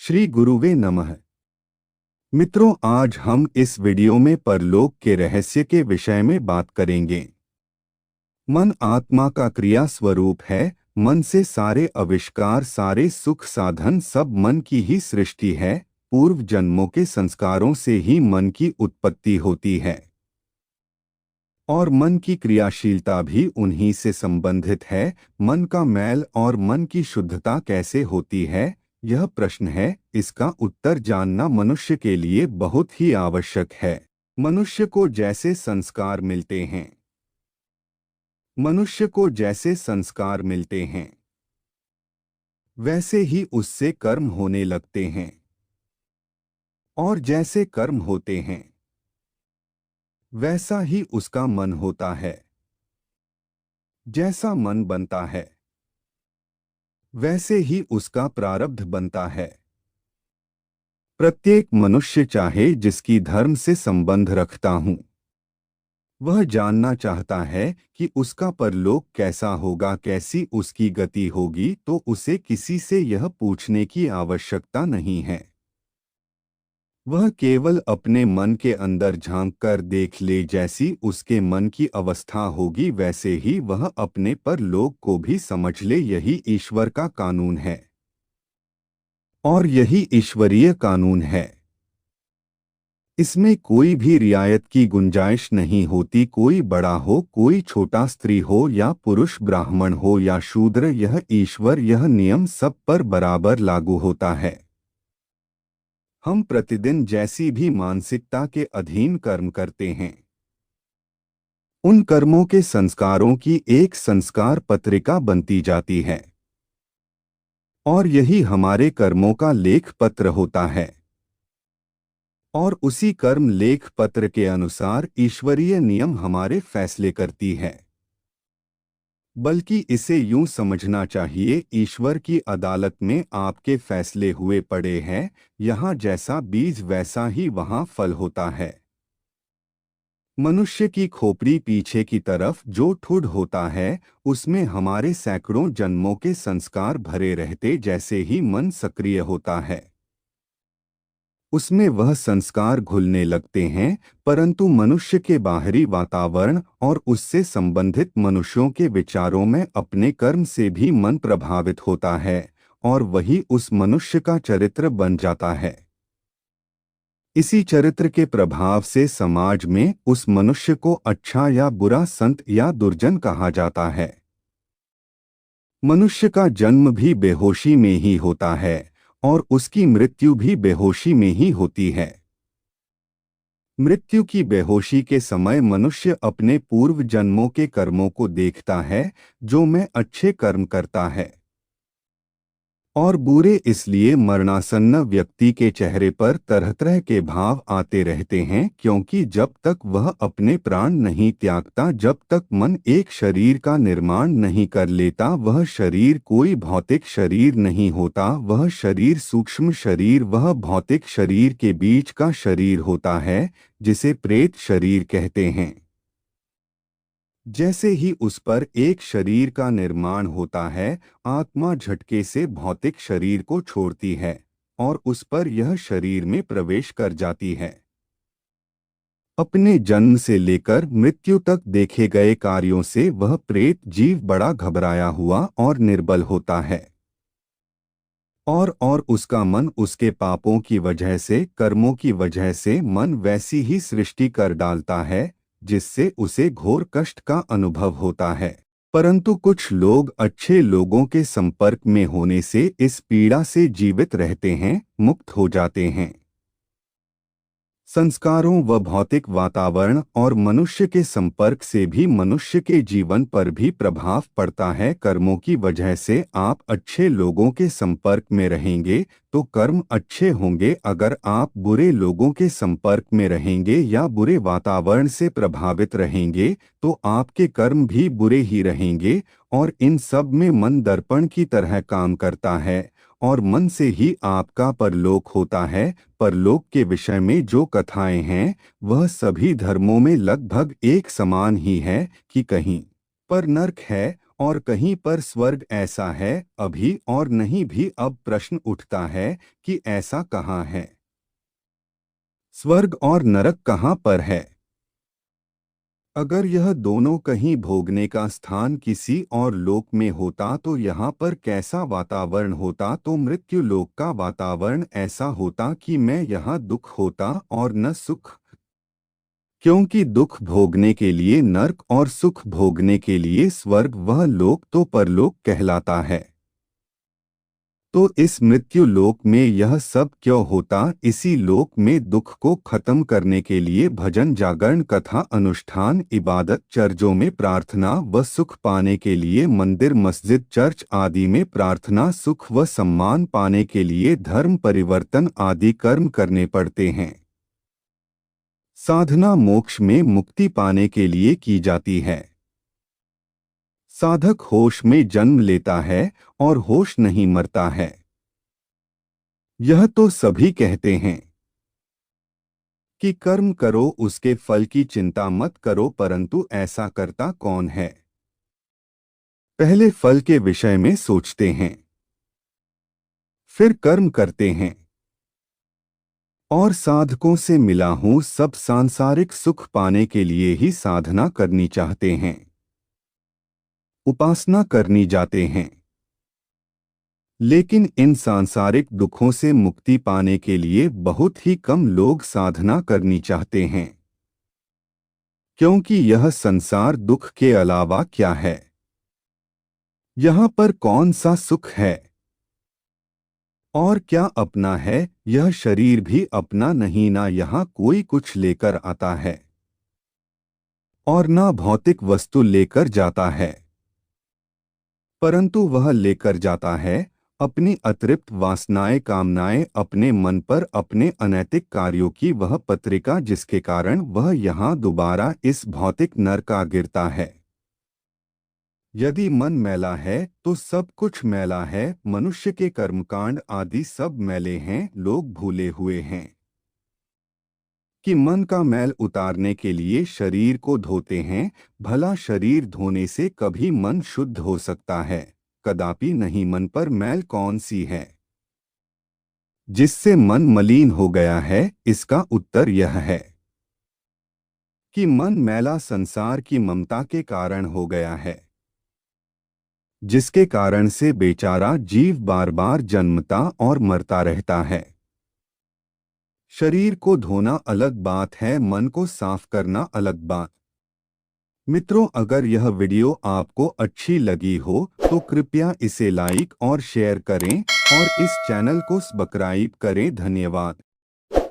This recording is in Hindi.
श्री गुरुवे नमः। मित्रों, आज हम इस वीडियो में परलोक के रहस्य के विषय में बात करेंगे। मन आत्मा का क्रिया स्वरूप है। मन से सारे आविष्कार, सारे सुख साधन सब मन की ही सृष्टि है। पूर्व जन्मों के संस्कारों से ही मन की उत्पत्ति होती है और मन की क्रियाशीलता भी उन्हीं से संबंधित है। मन का मैल और मन की शुद्धता कैसे होती है, यह प्रश्न है। इसका उत्तर जानना मनुष्य के लिए बहुत ही आवश्यक है। मनुष्य को जैसे संस्कार मिलते हैं, मनुष्य को जैसे संस्कार मिलते हैं, वैसे ही उससे कर्म होने लगते हैं और जैसे कर्म होते हैं, वैसा ही उसका मन होता है। जैसा मन बनता है, वैसे ही उसका प्रारब्ध बनता है। प्रत्येक मनुष्य, चाहे जिसकी धर्म से संबंध रखता हूं, वह जानना चाहता है कि उसका परलोक कैसा होगा, कैसी उसकी गति होगी। तो उसे किसी से यह पूछने की आवश्यकता नहीं है। वह केवल अपने मन के अंदर झांक कर देख ले। जैसी उसके मन की अवस्था होगी, वैसे ही वह अपने परलोक को भी समझ ले। यही ईश्वर का कानून है और यही ईश्वरीय कानून है। इसमें कोई भी रियायत की गुंजाइश नहीं होती। कोई बड़ा हो, कोई छोटा, स्त्री हो या पुरुष, ब्राह्मण हो या शूद्र, यह ईश्वर, यह नियम सब पर बराबर लागू होता है। हम प्रतिदिन जैसी भी मानसिकता के अधीन कर्म करते हैं, उन कर्मों के संस्कारों की एक संस्कार पत्रिका बनती जाती है और यही हमारे कर्मों का लेख पत्र होता है। और उसी कर्म लेख पत्र के अनुसार ईश्वरीय नियम हमारे फैसले करती है। बल्कि इसे यूं समझना चाहिए, ईश्वर की अदालत में आपके फैसले हुए पड़े हैं। यहाँ जैसा बीज वैसा ही वहाँ फल होता है। मनुष्य की खोपड़ी पीछे की तरफ जो ठुड होता है, उसमें हमारे सैकड़ों जन्मों के संस्कार भरे रहते। जैसे ही मन सक्रिय होता है, उसमें वह संस्कार घुलने लगते हैं। परंतु मनुष्य के बाहरी वातावरण और उससे संबंधित मनुष्यों के विचारों में अपने कर्म से भी मन प्रभावित होता है और वही उस मनुष्य का चरित्र बन जाता है। इसी चरित्र के प्रभाव से समाज में उस मनुष्य को अच्छा या बुरा, संत या दुर्जन कहा जाता है। मनुष्य का जन्म भी बेहोशी में ही होता है और उसकी मृत्यु भी बेहोशी में ही होती है। मृत्यु की बेहोशी के समय मनुष्य अपने पूर्व जन्मों के कर्मों को देखता है, जो में अच्छे कर्म करता है और बुरे। इसलिए मरणासन्न व्यक्ति के चेहरे पर तरह तरह के भाव आते रहते हैं, क्योंकि जब तक वह अपने प्राण नहीं त्यागता, जब तक मन एक शरीर का निर्माण नहीं कर लेता, वह शरीर कोई भौतिक शरीर नहीं होता। वह शरीर सूक्ष्म शरीर, वह भौतिक शरीर के बीच का शरीर होता है, जिसे प्रेत शरीर कहते हैं। जैसे ही उस पर एक शरीर का निर्माण होता है, आत्मा झटके से भौतिक शरीर को छोड़ती है और उस पर यह शरीर में प्रवेश कर जाती है। अपने जन्म से लेकर मृत्यु तक देखे गए कार्यों से वह प्रेत जीव बड़ा घबराया हुआ और निर्बल होता है और उसका मन उसके पापों की वजह से, कर्मों की वजह से मन वैसी ही सृष्टि कर डालता है जिससे उसे घोर कष्ट का अनुभव होता है। परंतु कुछ लोग अच्छे लोगों के संपर्क में होने से इस पीड़ा से जीवित रहते हैं, मुक्त हो जाते हैं। संस्कारों व भौतिक वातावरण और मनुष्य के संपर्क से भी मनुष्य के जीवन पर भी प्रभाव पड़ता है। कर्मों की वजह से आप अच्छे लोगों के संपर्क में रहेंगे तो कर्म अच्छे होंगे। अगर आप बुरे लोगों के संपर्क में रहेंगे या बुरे वातावरण से प्रभावित रहेंगे तो आपके कर्म भी बुरे ही रहेंगे। और इन सब में मन दर्पण की तरह काम करता है और मन से ही आपका परलोक होता है। परलोक के विषय में जो कथाएं हैं, वह सभी धर्मों में लगभग एक समान ही है कि कहीं पर नरक है और कहीं पर स्वर्ग ऐसा है अभी और नहीं भी। अब प्रश्न उठता है कि ऐसा कहाँ है? स्वर्ग और नरक कहाँ पर है? अगर यह दोनों कहीं भोगने का स्थान किसी और लोक में होता तो यहाँ पर कैसा वातावरण होता? तो मृत्यु लोक का वातावरण ऐसा होता कि मैं यहाँ दुख होता और न सुख, क्योंकि दुख भोगने के लिए नरक और सुख भोगने के लिए स्वर्ग, वह लोक तो परलोक कहलाता है। तो इस मृत्यु लोक में यह सब क्यों होता? इसी लोक में दुख को खत्म करने के लिए भजन, जागरण, कथा, अनुष्ठान, इबादत, चर्चों में प्रार्थना व सुख पाने के लिए मंदिर, मस्जिद, चर्च आदि में प्रार्थना, सुख व सम्मान पाने के लिए धर्म परिवर्तन आदि कर्म करने पड़ते हैं। साधना मोक्ष में मुक्ति पाने के लिए की जाती है। साधक होश में जन्म लेता है और होश नहीं मरता है। यह तो सभी कहते हैं कि कर्म करो, उसके फल की चिंता मत करो, परंतु ऐसा करता कौन है? पहले फल के विषय में सोचते हैं, फिर कर्म करते हैं। और साधकों से मिला हूं, सब सांसारिक सुख पाने के लिए ही साधना करनी चाहते हैं, उपासना करनी जाते हैं। लेकिन इन सांसारिक दुखों से मुक्ति पाने के लिए बहुत ही कम लोग साधना करनी चाहते हैं, क्योंकि यह संसार दुख के अलावा क्या है? यहाँ पर कौन सा सुख है और क्या अपना है? यह शरीर भी अपना नहीं, ना यहाँ कोई कुछ लेकर आता है और ना भौतिक वस्तु लेकर जाता है, परंतु वह लेकर जाता है अपनी अतिरिक्त वासनाएं, कामनाएं, अपने मन पर, अपने अनैतिक कार्यों की वह पत्रिका, जिसके कारण वह यहाँ दोबारा इस भौतिक नरक आ गिरता है। यदि मन मैला है तो सब कुछ मैला है। मनुष्य के कर्मकांड आदि सब मैले हैं। लोग भूले हुए हैं कि मन का मैल उतारने के लिए शरीर को धोते हैं। भला शरीर धोने से कभी मन शुद्ध हो सकता है? कदापि नहीं। मन पर मैल कौन सी है जिससे मन मलिन हो गया है? इसका उत्तर यह है कि मन मैला संसार की ममता के कारण हो गया है, जिसके कारण से बेचारा जीव बार बार जन्मता और मरता रहता है। शरीर को धोना अलग बात है, मन को साफ करना अलग बात। मित्रों, अगर यह वीडियो आपको अच्छी लगी हो तो कृपया इसे लाइक और शेयर करें और इस चैनल को सब्सक्राइब करें। धन्यवाद।